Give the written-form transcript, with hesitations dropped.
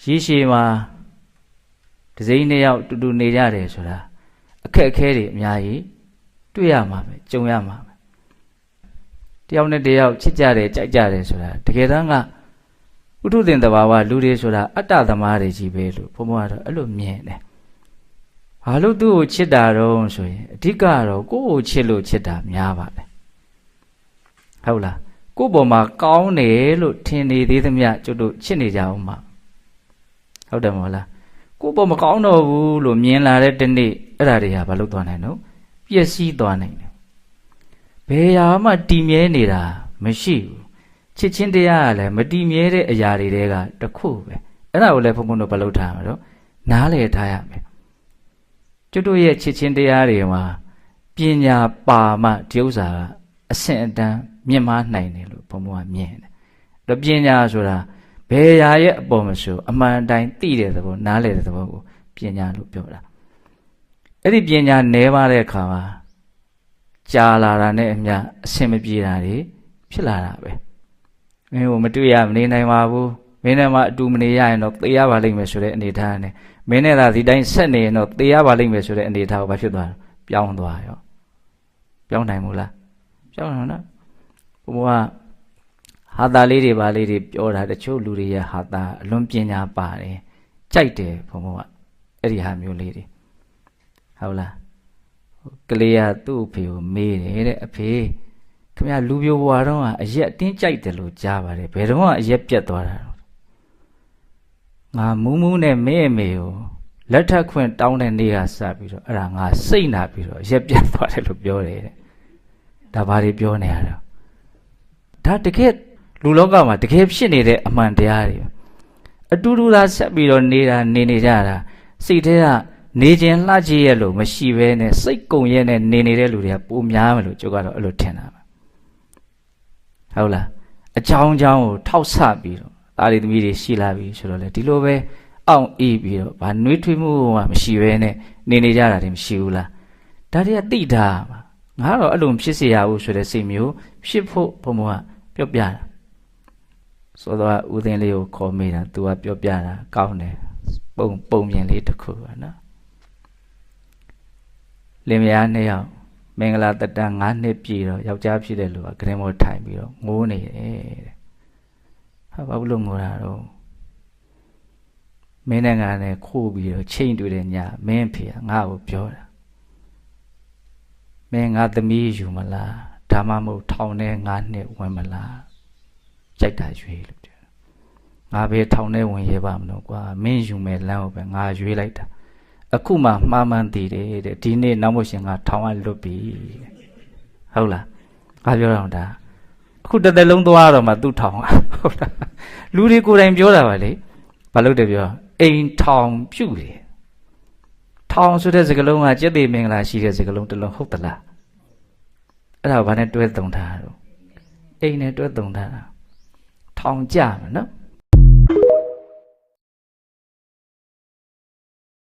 ရေရှည်မှာတစ်စိမ့်နှစ်ယောက်တူတူနေကြတယ်ဆိုတာအခက်အခဲတွေအများကြီးတွေ့ရမှာပဲကြုံရမှာပဲတယောက်နဲ့တယောက်ချစ်ကြတယ်ကြိုက်ကြတယ်ဆိုတာတကယ်တမ်းကဥထုသင်တဘာဝလူတွေဆိုတာအတ္တသမားတွေကြီးပဲလို့ဘုံဘကတော့အဲ့လိုမြင်တယ်ဘာလို့သူ့ကိုချစ်တာတော့ဆိုရင်အဓိကတော့ကိုယ့်ကိုချစ်လို့ချစ်တာများပါတယ်ဟုတ်လားကိုယ့်ပေါ်မှာကောင်းတယ်လို့ထင်နေသေးသမျှကျွတ်တို့ချစ်နေကြအောင်မှာဟုတ်တယ်မဟုတ်လားကိုယ့်ပေါ်မကောင်းတော့ဘူးလို့မြင်လာတဲ့တနေ့အဲ့ဒါတွေကဘာလို့သွားနိုင်တော့ပျက်စီးသွားနိုင်တယ်ဘယ်ရာမှတည်မြဲနေတာမရှိဘူးချစ်ချင်းတရားကလည်းမတည်မြဲတဲ့အရာတွေတဲကတစ်ခုပဲအဲ့ဒါကိုလည်းဘုံဘုံတို့ဘာလို့ထားမှာတော့နားလည်ထားရမယ်ကျွတ်တို့ရဲ့ချစ်ချင်းတရားတွေမှာပညာပါမှဒီဥစ္စာကအဆင့်အတန်းမြင့်မားနိုင်တယ်လို့ဘုံဘုံကမြင်တယ်အဲ့တော့ပညာဆိုတာဘယ်ရာရဲ့အပေါ်မဆိုအမှန်တိုင်းသိတဲ့သဘောနားလည်တဲ့သဘောကိုပညာလို့ပြောတာအဲ့ဒီပညာနဲပါတဲ့အခါမှာကြာလာတာနဲ့အမျှအဆင်မပြေတာတွေဖြစ်လာတာပဲမင်းကိုမတွေ့ရမနေနိုင်ပါဘူးမင်းနဲ့မှအတူမနေရရင်တော့သေရပါလိမ့်မယ်ဆိုတဲ့အနေအထားနဲ့မင်းနဲ့သာဒီတိုင်းဆက်နေရင်တော့သေရပါလိမ့်မယ်ဆိုတဲ့အနေအထားကိုဘာဖြစ်သွားလဲပြောင်းသွားရောပြောင်းနိုင်မို့လားပြောင်းတော့နော်ဘုရားဟာတာလေးတွေပါလေးတွေပြောတာတချို့လူတွေရဲ့ဟာတာအလွန်ပညာပါတယ်ကြိုက်တယ်ဘုရားအဲ့ဒီဟာမျိုးလေးတွေဟုတ်လားကလေးကသူ့အဖေကိုမေးတယ်တဲ့အဖေခင်ဗျာလူပြိုဘွားတော့အရက်အတင်းကြိုက်တယ်လို့ကြားပါတယ်ဘယ်တော့မှအရက်ပြတ်သွားတာငါမူးမူးနဲ့မင်းအမေကိုလက်ထပ်ခွင့်တောင်းတဲ့နေ့ကစပြီးတော့အဲ့ဒါငါစိတ်နာပြီးတော့အရက်ပြတ်သွားတယ်လို့ပြောတယ်တဲ့ဒါဘာတွေပြောနေရတော့ဒါတကယ်လူလောကမှာတကယ်ဖြစ်နေတဲ့အမှန်တရားတွေအတူတူသာဆက်ပြီးတော့နေတာနေကြတာစိတ်ထဲကနေခြင်းလှကြည့်ရလို့မရှိဘဲနဲ့စိတ်ကုံရဲနဲ့နေနေတဲ့လူတွေကပိုများမယ်လို့ကျုပ်ကတော့အဲ့လိုထင်တာပါဟုတ်လားအကြောင်းကိုထောက်ဆပြီးတော့သားရီသမီးတွေရှိလာပြီဆိုတော့လေဒီလိုပဲအောင့်အေးပြီးတော့ဘာနှွေးထွေးမှုမှမရှိဘဲနဲ့နေကြတာတွေမရှိဘူးလားဒါတွေကသိတာပါငါတော့အဲ့လိုဖြစ်เสียရဘူးဆိုတဲ့စိတ်မျိုးဖြစ်ဖို့ဘုံဘုံကပြောပြတာဆိုတော့ဦးသိန်းလေးကိုခေါ်မိတာ तू ကပြောပြတာကောင်းတယ်ပုံမြင်လေးတစ်ခုပါနော်လင်မယားနှစ်ယောက်မင်္ဂလာတက်တန်း9နှစ်ပြည့်တော့ယောက်ျားဖြစ်တဲ့လူကဂရင်မောထိုင်ပြီးတော့ငိုးနေတယ်တဲ့ဟာဘာလို့ငိုတာတော့မင်းနဲ့ငါနဲ့ခိုးပြီးတော့ချိန်တွေ့တဲ့ညမင်းဖေကငါ့ကိုပြောတာမင်းငါသမီးယူမလားဒါမှမဟုတ်ထောင်ထဲ9နှစ်ဝင်မလားကြိုက်တာရွေးလို့ပြောငါပဲထောင်ထဲဝင်ရပါမလို့ကွာမင်းယူမဲ့လမ်းကိုပဲငါရွေးလိုက်တာအခုမှမှားမှန်းသိတယ်တဲ့ဒီနေ့နောက်မို့ရှင်ကထောင်ကလွတ်ပြီဟုတ်လားငါပြောတော့ဒါအခုတစ်သက်လုံးသွားတော့မှသူ့ထောင်ဟုတ်လားလူတွေကိုယ်တိုင်ပြောတာပါလေဘာလို့တပြောအိမ်ထောင်ပြုတ်တယ်ထောင်ဆိုတဲ့စကားလုံးကကျက်သေးမင်္ဂလာရှိတဲ့စကားလုံးတစ်လုံးဟုတ်သလားအဲ့ဒါဘာနဲ့တွဲသုံးထားတာတော့အိမ်နဲ့တွဲသုံးထားတာထောင်ကြမှာနော်